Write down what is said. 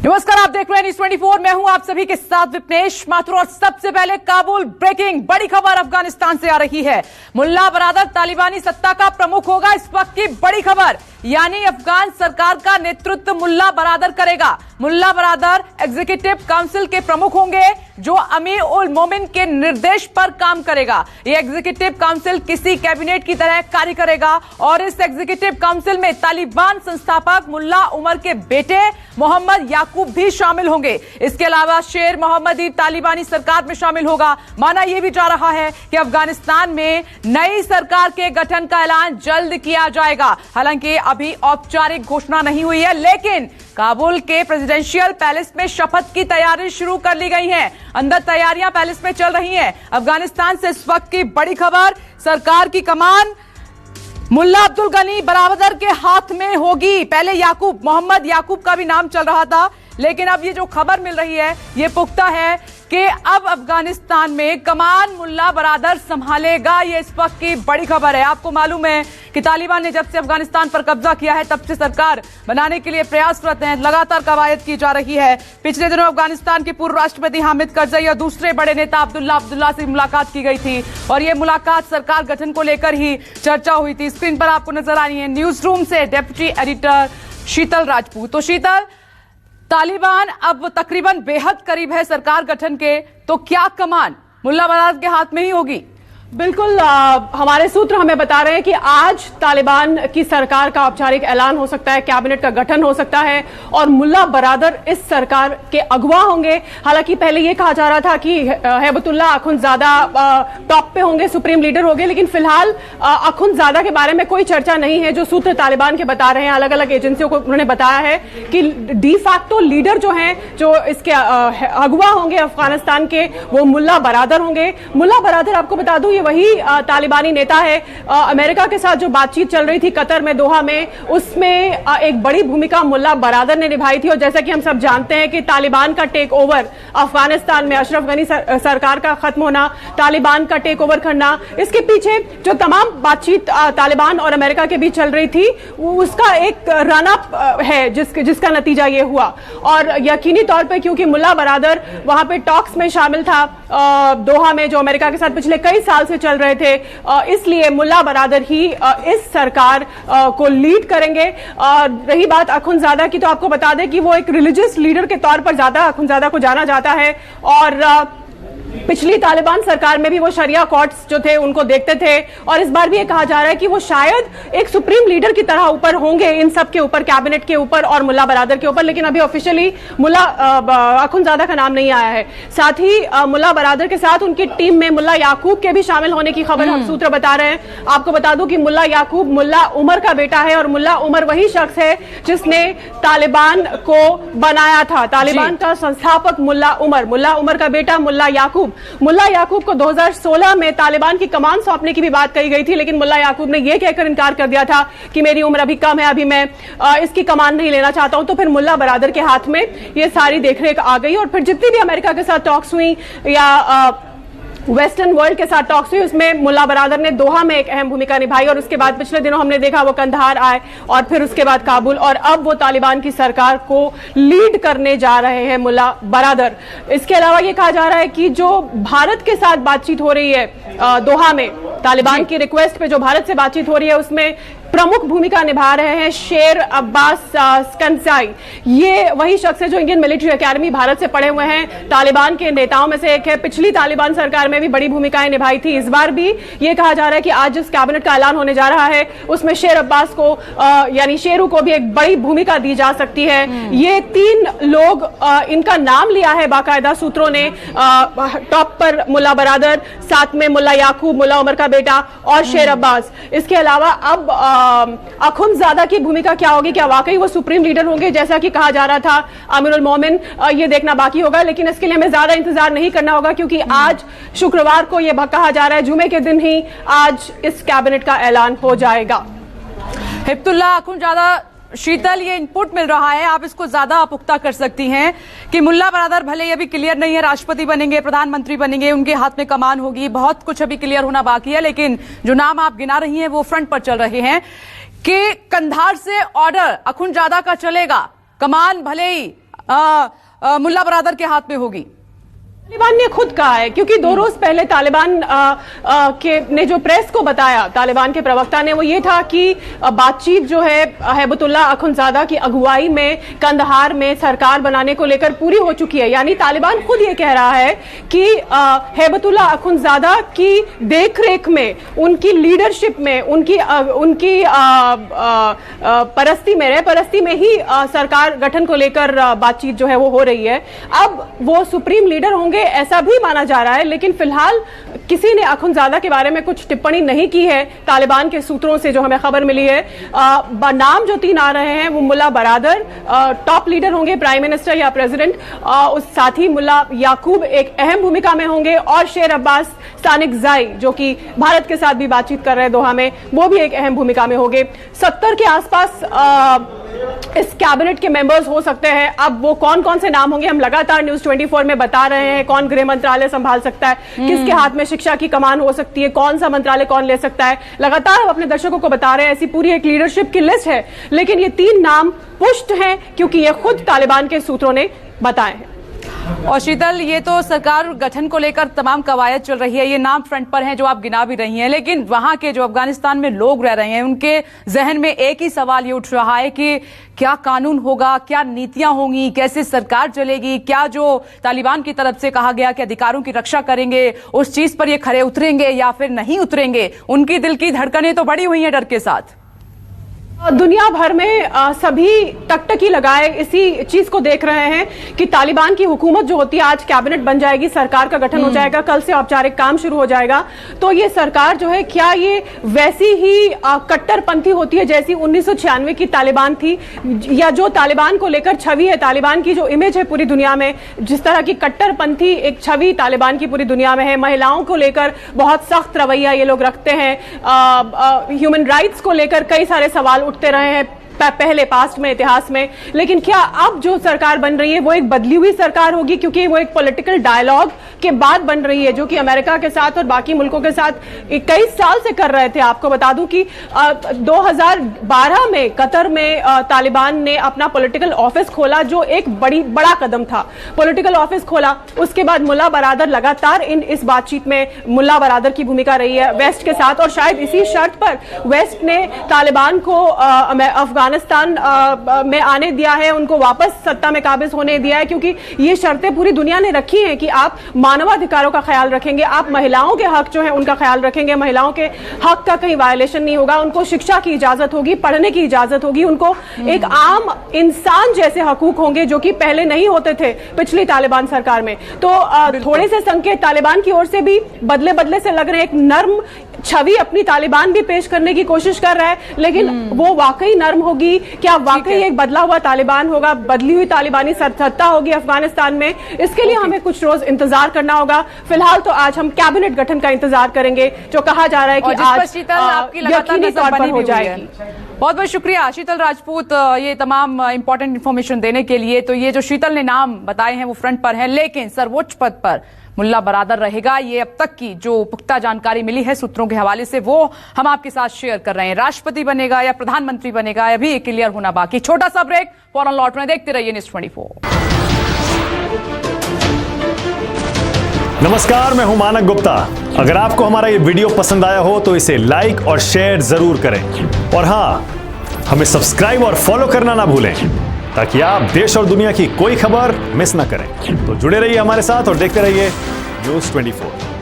नमस्कार, आप देख रहे हैं न्यूज़ 24। मैं हूं आप सभी के साथ विपनेश माथुर। और सबसे पहले काबुल ब्रेकिंग बड़ी खबर अफगानिस्तान से आ रही है। मुल्ला बरादर तालिबानी सत्ता का प्रमुख होगा, इस वक्त की बड़ी खबर। यानी अफगान सरकार का नेतृत्व मुल्ला बरादर करेगा। मुल्ला बरादर एग्जीक्यूटिव काउंसिल के प्रमुख होंगे जो अमीर उल मोमिन के निर्देश पर काम करेगा। यह एग्जीक्यूटिव काउंसिल किसी कैबिनेट की तरह कार्य करेगा और इस एग्जीक्यूटिव काउंसिल में तालिबान संस्थापक मुल्ला उमर के बेटे मोहम्मद याकूब भी शामिल होंगे। इसके अलावा शेर मोहम्मदी तालिबानी सरकार में शामिल होगा। माना यह भी जा रहा है कि अफगानिस्तान में नई सरकार के गठन का ऐलान जल्द किया जाएगा। हालांकि अभी औपचारिक घोषणा नहीं हुई है, लेकिन काबुल के प्रेसिडेंशियल पैलेस में शपथ की तैयारी शुरू कर ली गई है। अंदर तैयारियां पैलेस में चल रही हैं। अफगानिस्तान से इस वक्त की बड़ी खबर, सरकार की कमान मुल्ला अब्दुल गनी बरादर के हाथ में होगी। पहले याकूब, मोहम्मद याकूब का भी नाम चल रहा था, लेकिन अब ये जो खबर मिल रही है ये पुख्ता है कि अब अफगानिस्तान में कमान मुल्ला बरादर संभालेगा। ये इस वक्त की बड़ी खबर है। आपको मालूम है कि तालिबान ने जब से अफगानिस्तान पर कब्जा किया है तब से सरकार बनाने के लिए प्रयासरत हैं। लगातार कवायद की जा रही है। पिछले दिनों अफगानिस्तान के पूर्व राष्ट्रपति हामिद करजई और दूसरे बड़े नेता अब्दुल्ला से मुलाकात की गई थी और ये मुलाकात सरकार गठन को लेकर ही चर्चा हुई थी। स्क्रीन पर आपको नजर आ रही है न्यूज रूम से डेप्यूटी एडिटर शीतल राजपूत। तो शीतल, तालिबान अब तकरीबन बेहद करीब है सरकार गठन के, तो क्या कमान मुल्ला बरादर के हाथ में ही होगी? बिल्कुल, हमारे सूत्र हमें बता रहे हैं कि आज तालिबान की सरकार का औपचारिक ऐलान हो सकता है, कैबिनेट का गठन हो सकता है और मुल्ला बरादर इस सरकार के अगवा होंगे। हालांकि पहले यह कहा जा रहा था कि हैबतुल्लाह अखुंज़ादा टॉप पे होंगे, सुप्रीम लीडर होंगे, लेकिन फिलहाल अखुंज़ादा के बारे में कोई चर्चा नहीं है। जो सूत्र तालिबान के बता रहे हैं, अलग अलग एजेंसियों को उन्होंने बताया है कि डी फैक्टो लीडर जो हैं, जो इसके अगवा होंगे अफगानिस्तान के, वो मुल्ला बरादर होंगे। मुल्ला बरादर, आपको बता दूं, ये वही तालिबानी नेता है। अमेरिका के साथ जो बातचीत चल रही थी कतर में, दोहा में, उसमें एक बड़ी भूमिका मुल्ला बरादर ने निभाई थी। और जैसा कि हम सब जानते हैं कि तालिबान का टेक ओवर अफगानिस्तान में, अशरफ गनी सरकार का खत्म होना, तालिबान का टेक ओवर करना, इसके पीछे जो तमाम बातचीत तालिबान और अमेरिका के बीच चल रही थी, उसका एक रन अप है जिसका नतीजा ये हुआ। और यकीनी तौर पर क्योंकि मुल्ला बरादर वहां पे टॉक्स में शामिल था दोहा में, जो अमेरिका के साथ पिछले कई साल से चल रहे थे, इसलिए मुल्ला बरादर ही इस सरकार को लीड करेंगे। रही बात अखुंज़ादा की, तो आपको बता दें कि वो एक रिलीजियस लीडर के तौर पर ज्यादा अखुंज़ादा को जाना जाता है और पिछली तालिबान सरकार में भी वो शरिया कोर्ट्स जो थे उनको देखते थे। और इस बार भी ये कहा जा रहा है कि वो शायद एक सुप्रीम लीडर की तरह ऊपर होंगे इन सब के ऊपर, कैबिनेट के ऊपर और मुल्ला बरादर के ऊपर, लेकिन अभी ऑफिशियली मुल्ला अखुंज़ादा का नाम नहीं आया है। साथ ही मुल्ला बरादर के साथ उनकी टीम में मुल्ला याकूब के भी शामिल होने की खबर हम सूत्र बता रहे हैं। आपको बता दूं कि मुल्ला याकूब मुल्ला उमर का बेटा है और मुल्ला उमर वही शख्स है जिसने तालिबान को बनाया था। तालिबान का संस्थापक मुल्ला उमर का बेटा मुल्ला याकूब को 2016 में तालिबान की कमान सौंपने की भी बात कही गई थी, लेकिन मुल्ला याकूब ने यह कहकर इनकार कर दिया था कि मेरी उम्र अभी कम है, अभी मैं इसकी कमान नहीं लेना चाहता हूं। तो फिर मुल्ला बरादर के हाथ में ये सारी देखरेख आ गई और फिर जितनी भी अमेरिका के साथ टॉक्स हुई या वेस्टर्न वर्ल्ड के साथ टॉक्स हुई, उसमें मुल्ला बरादर ने दोहा में एक अहम भूमिका निभाई। और उसके बाद पिछले दिनों हमने देखा वो कंधार आए और फिर उसके बाद काबुल, और अब वो तालिबान की सरकार को लीड करने जा रहे हैं मुल्ला बरादर। इसके अलावा ये कहा जा रहा है कि जो भारत के साथ बातचीत हो रही है दोहा में, तालिबान की रिक्वेस्ट पे जो भारत से बातचीत हो रही है, उसमें प्रमुख भूमिका निभा रहे हैं शेर अब्बास स्कंसाई। ये वही शख्स है जो इंडियन मिलिट्री एकेडमी भारत से पढ़े हुए हैं, तालिबान के नेताओं में से एक है। पिछली तालिबान सरकार में भी बड़ी भूमिकाएं निभाई थी। इस बार भी ये कहा जा रहा है कि आज जिस कैबिनेट का ऐलान होने जा रहा है उसमें शेर अब्बास को यानी शेरू को भी एक बड़ी भूमिका दी जा सकती है। ये तीन लोग, इनका नाम लिया है बाकायदा सूत्रों ने। टॉप पर मुल्ला बरादर, साथ में मुल्ला याकूब, मुल्ला उमर का बेटा, और शेर अब्बास। इसके अलावा अब अखुंज़ादा की भूमिका क्या होगी, क्या वाकई वो सुप्रीम लीडर होंगे जैसा कि कहा जा रहा था अमीर उल मोमिन, ये देखना बाकी होगा। लेकिन इसके लिए हमें ज्यादा इंतजार नहीं करना होगा क्योंकि आज शुक्रवार को यह कहा जा रहा है, जुमे के दिन ही आज इस कैबिनेट का ऐलान हो जाएगा। हिब्तुल्लाह अखुंज़ादा, शीतल, ये इनपुट मिल रहा है, आप इसको ज्यादा पुख्ता कर सकती हैं कि मुल्ला बरादर भले ही अभी क्लियर नहीं है, राष्ट्रपति बनेंगे, प्रधानमंत्री बनेंगे, उनके हाथ में कमान होगी, बहुत कुछ अभी क्लियर होना बाकी है, लेकिन जो नाम आप गिना रही हैं वो फ्रंट पर चल रहे हैं कि कंधार से ऑर्डर अखुंज़ादा का चलेगा, कमान भले ही मुल्ला बरादर के हाथ में होगी? तालिबान ने खुद कहा है, क्योंकि 2 रोज पहले तालिबान ने जो प्रेस को बताया, तालिबान के प्रवक्ता ने, वो ये था कि बातचीत जो है हैबतुल्लाह अखुंज़ादा की अगुवाई में कंदहार में सरकार बनाने को लेकर पूरी हो चुकी है। यानी तालिबान खुद ये कह रहा है कि हैबतुल्लाह अखुंज़ादा की देखरेख में, उनकी लीडरशिप में, उनकी परस्ती में ही सरकार गठन को लेकर बातचीत जो है वो हो रही है। अब वो सुप्रीम लीडर होंगे ऐसा भी माना जा रहा है, लेकिन फिलहाल किसी ने अखुंज़ादा के बारे में कुछ टिप्पणी नहीं की है। तालिबान के सूत्रों से जो हमें खबर मिली है, नाम जो 3 आ रहे हैं वो मुल्ला बरादर टॉप लीडर होंगे, प्राइम मिनिस्टर या प्रेसिडेंट, उस साथ ही मुल्ला याकूब एक अहम भूमिका में होंगे, और शेर अब्बास सानिकजाई जो कि भारत के साथ भी बातचीत कर रहे हैं दोहा में, वो भी एक अहम भूमिका में होंगे। 70 के आसपास इस कैबिनेट के मेंबर्स हो सकते हैं। अब वो कौन कौन से नाम होंगे हम लगातार न्यूज 24 में बता रहे हैं। कौन गृह मंत्रालय संभाल सकता है, किसके हाथ में शिक्षा की कमान हो सकती है, कौन सा मंत्रालय कौन ले सकता है, लगातार हम अपने दर्शकों को बता रहे हैं। ऐसी पूरी एक लीडरशिप की लिस्ट है, लेकिन ये 3 नाम पुष्ट हैं क्योंकि ये खुद तालिबान के सूत्रों ने बताए हैं। और शीतल, ये तो सरकार गठन को लेकर तमाम कवायद चल रही है, ये नाम फ्रंट पर हैं जो आप गिना भी रही हैं, लेकिन वहां के जो अफगानिस्तान में लोग रह रहे हैं उनके जहन में एक ही सवाल ये उठ रहा है कि क्या कानून होगा, क्या नीतियां होंगी, कैसे सरकार चलेगी, क्या जो तालिबान की तरफ से कहा गया कि अधिकारों की रक्षा करेंगे उस चीज पर ये खरे उतरेंगे या फिर नहीं उतरेंगे। उनकी दिल की धड़कनें तो बढ़ी हुई हैं डर के साथ। दुनिया भर में सभी टकटकी लगाए इसी चीज को देख रहे हैं कि तालिबान की हुकूमत जो होती है, आज कैबिनेट बन जाएगी, सरकार का गठन हो जाएगा, कल से औपचारिक काम शुरू हो जाएगा, तो ये सरकार जो है क्या ये वैसी ही कट्टरपंथी होती है जैसी 1996 की तालिबान थी, या जो तालिबान को लेकर छवि है, तालिबान की जो इमेज है पूरी दुनिया में, जिस तरह की कट्टरपंथी एक छवि तालिबान की पूरी दुनिया में है, महिलाओं को लेकर बहुत सख्त रवैया ये लोग रखते हैं, ह्यूमन राइट्स को लेकर कई सारे सवाल उठते रहे हैं पहले पास्ट में, इतिहास में। लेकिन क्या अब जो सरकार बन रही है वो एक बदली हुई सरकार होगी, क्योंकि वो एक पॉलिटिकल डायलॉग के बाद बन रही है जो कि अमेरिका के साथ और बाकी मुल्कों के साथ कई साल से कर रहे थे। आपको बता दूं कि 2012 में कतर में तालिबान ने अपना पॉलिटिकल ऑफिस खोला, जो एक बड़ा कदम था। पॉलिटिकल ऑफिस खोला, उसके बाद मुल्ला बरादर लगातार इस बातचीत में मुल्ला बरादर की भूमिका रही है वेस्ट के साथ, और शायद इसी शर्त पर वेस्ट ने तालिबान को अफगानिस्तान में आने दिया है, उनको वापस सत्ता में काबिज होने दिया है, क्योंकि ये शर्तें पूरी दुनिया ने रखी हैं कि आप मानवाधिकारों का ख्याल रखेंगे, आप महिलाओं के हक जो है उनका ख्याल रखेंगे, महिलाओं के हक का कहीं वायलेशन नहीं होगा, उनको शिक्षा की इजाजत होगी, पढ़ने की इजाजत होगी, उनको एक आम इंसान जैसे हकूक होंगे जो कि पहले नहीं होते थे पिछली तालिबान सरकार में। तो थोड़े से संकेत तालिबान की ओर से भी बदले से लग रहे हैं। एक नर्म छवि अपनी तालिबान भी पेश करने की कोशिश कर रहा है, लेकिन वो वाकई नर्म होगी क्या? वाकई एक बदला हुआ तालिबान होगा, बदली हुई तालिबानी सत्ता होगी अफगानिस्तान में? इसके लिए हमें कुछ रोज इंतजार करना होगा। फिलहाल तो आज हम कैबिनेट गठन का इंतजार करेंगे, जो कहा जा रहा है कि आज यकीनी तौर पर हो जाएगी। बहुत बहुत शुक्रिया शीतल राजपूत ये तमाम इंपॉर्टेंट इंफॉर्मेशन देने के लिए। तो ये जो शीतल ने नाम बताए हैं वो फ्रंट पर है, लेकिन सर्वोच्च पद पर मुल्ला बरादर रहेगा। ये अब तक की जो पुख्ता जानकारी मिली है सूत्रों के हवाले से वो हम आपके साथ शेयर कर रहे हैं। राष्ट्रपति बनेगा या प्रधानमंत्री बनेगा अभी क्लियर होना बाकी। छोटा सा ब्रेक, फौरन लौट रहे, देखते रहिए न्यूज़ 24। नमस्कार, मैं हूं मानक गुप्ता। अगर आपको हमारा ये वीडियो पसंद आया हो तो इसे लाइक और शेयर जरूर करें, और हाँ, हमें सब्सक्राइब और फॉलो करना ना भूलें ताकि आप देश और दुनिया की कोई खबर मिस ना करें। तो जुड़े रहिए हमारे साथ और देखते रहिए न्यूज़ 24।